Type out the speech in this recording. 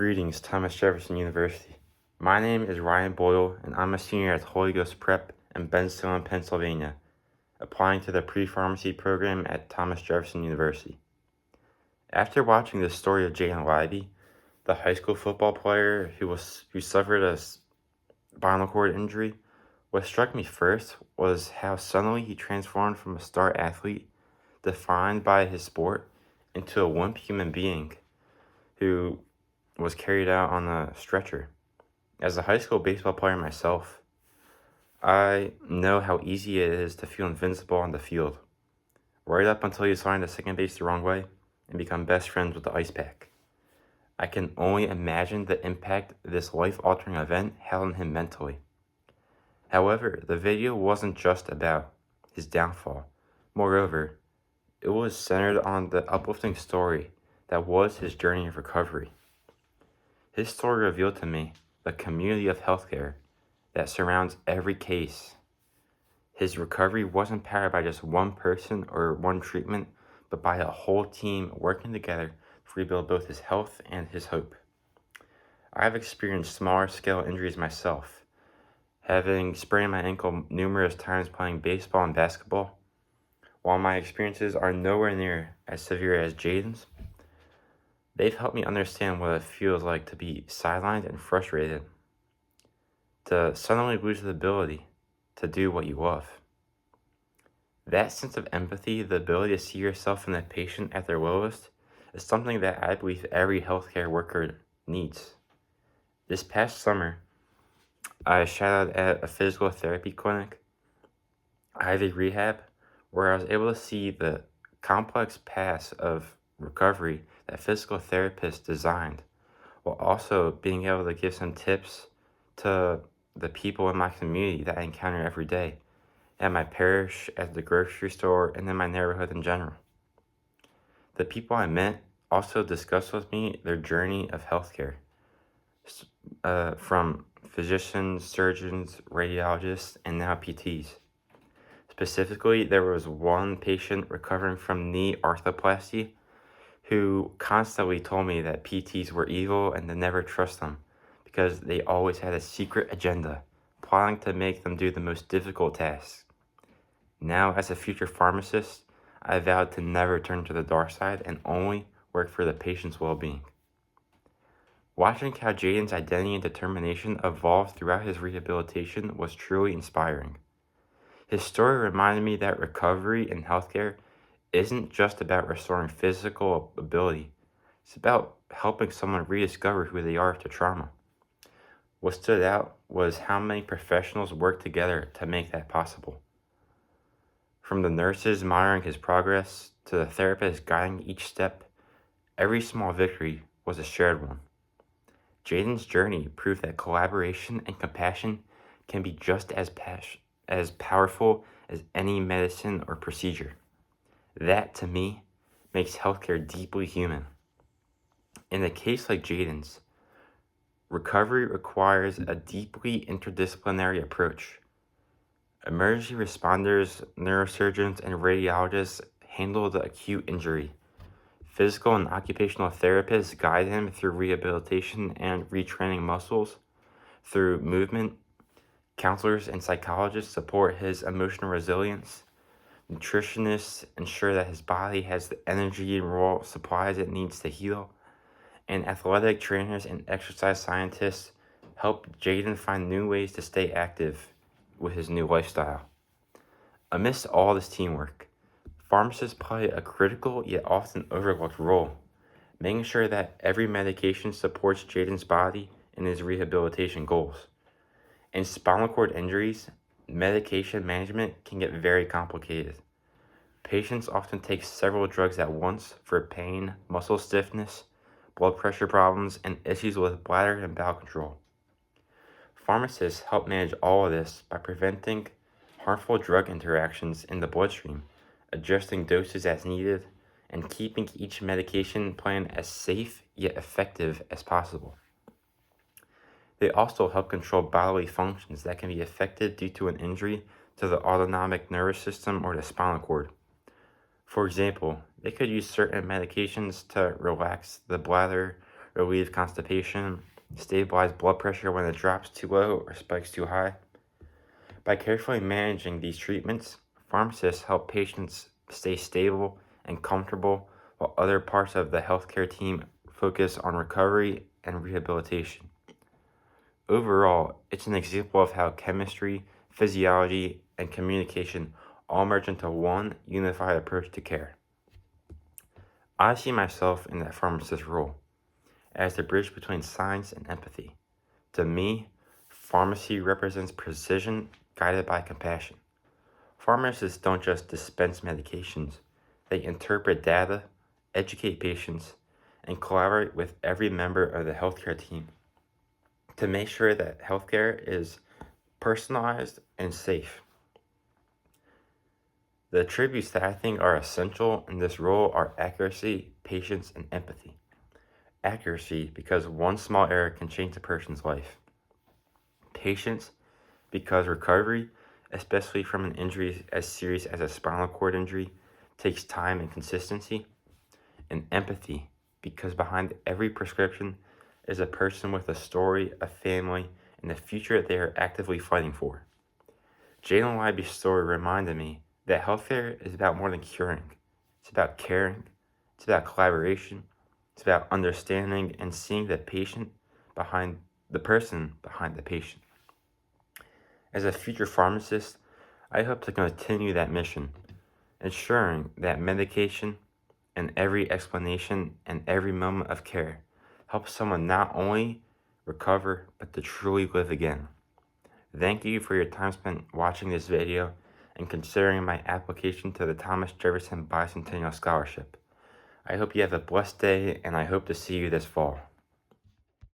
Greetings, Thomas Jefferson University. My name is Ryan Boyle, and I'm a senior at Holy Ghost Prep in Bicentennial, Pennsylvania, applying to the pre-pharmacy program at Thomas Jefferson University. After watching the story of Jaden Leiby, the high school football player who suffered a spinal cord injury, what struck me first was how suddenly he transformed from a star athlete defined by his sport into a limp human being who was carried out on a stretcher. As a high school baseball player myself, I know how easy it is to feel invincible on the field, right up until you slide into second base the wrong way and become best friends with the ice pack. I can only imagine the impact this life-altering event had on him mentally. However, the video wasn't just about his downfall. Moreover, it was centered on the uplifting story that was his journey of recovery. His story revealed to me the community of healthcare that surrounds every case. His recovery wasn't powered by just one person or one treatment, but by a whole team working together to rebuild both his health and his hope. I've experienced smaller scale injuries myself, having sprained my ankle numerous times playing baseball and basketball. While my experiences are nowhere near as severe as Jaden's, they've helped me understand what it feels like to be sidelined and frustrated, to suddenly lose the ability to do what you love. That sense of empathy, the ability to see yourself in the patient at their lowest, is something that I believe every healthcare worker needs. This past summer, I shadowed at a physical therapy clinic, IV rehab, where I was able to see the complex paths of recovery that physical therapists designed, while also being able to give some tips to the people in my community that I encounter every day, at my parish, at the grocery store, and in my neighborhood in general. The people I met also discussed with me their journey of healthcare, from physicians, surgeons, radiologists, and now PTs. Specifically, there was one patient recovering from knee arthroplasty who constantly told me that PTs were evil and to never trust them because they always had a secret agenda, plotting to make them do the most difficult tasks. Now, as a future pharmacist, I vowed to never turn to the dark side and only work for the patient's well-being. Watching how Jaden's identity and determination evolved throughout his rehabilitation was truly inspiring. His story reminded me that recovery in healthcare isn't just about restoring physical ability. It's about helping someone rediscover who they are after trauma. What stood out was how many professionals worked together to make that possible. From the nurses monitoring his progress to the therapists guiding each step, every small victory was a shared one. Jaden's journey proved that collaboration and compassion can be just as powerful as any medicine or procedure. That, to me, makes healthcare deeply human. In a case like Jaden's, recovery requires a deeply interdisciplinary approach. Emergency responders, neurosurgeons, and radiologists handle the acute injury. Physical and occupational therapists guide him through rehabilitation and retraining muscles. Through movement, counselors and psychologists support his emotional resilience. Nutritionists ensure that his body has the energy and raw supplies it needs to heal. And athletic trainers and exercise scientists help Jaden find new ways to stay active with his new lifestyle. Amidst all this teamwork, pharmacists play a critical yet often overlooked role, making sure that every medication supports Jaden's body and his rehabilitation goals. In spinal cord injuries, medication management can get very complicated. Patients often take several drugs at once for pain, muscle stiffness, blood pressure problems, and issues with bladder and bowel control. Pharmacists help manage all of this by preventing harmful drug interactions in the bloodstream, adjusting doses as needed, and keeping each medication plan as safe yet effective as possible. They also help control bodily functions that can be affected due to an injury to the autonomic nervous system or the spinal cord. For example, they could use certain medications to relax the bladder relieve constipation, stabilize blood pressure when it drops too low or spikes too high. By carefully managing these treatments, pharmacists help patients stay stable and comfortable while other parts of the healthcare team focus on recovery and rehabilitation. Overall, it's an example of how chemistry, physiology, and communication all merge into one unified approach to care. I see myself in that pharmacist role as the bridge between science and empathy. To me, pharmacy represents precision guided by compassion. Pharmacists don't just dispense medications, they interpret data, educate patients, and collaborate with every member of the healthcare team to make sure that healthcare is personalized and safe. The attributes that I think are essential in this role are accuracy, patience, and empathy. Accuracy, because one small error can change a person's life. Patience, because recovery, especially from an injury as serious as a spinal cord injury, takes time and consistency. And empathy, because behind every prescription is a person with a story, a family, and a future they are actively fighting for. Jaden and Leiby's story reminded me that healthcare is about more than curing. It's about caring. It's about collaboration. It's about understanding and seeing the patient behind the person behind the patient. As a future pharmacist, I hope to continue that mission, ensuring that medication and every explanation and every moment of care helps someone not only recover, but to truly live again. Thank you for your time spent watching this video and considering my application to the Thomas Jefferson Bicentennial Scholarship. I hope you have a blessed day, and I hope to see you this fall.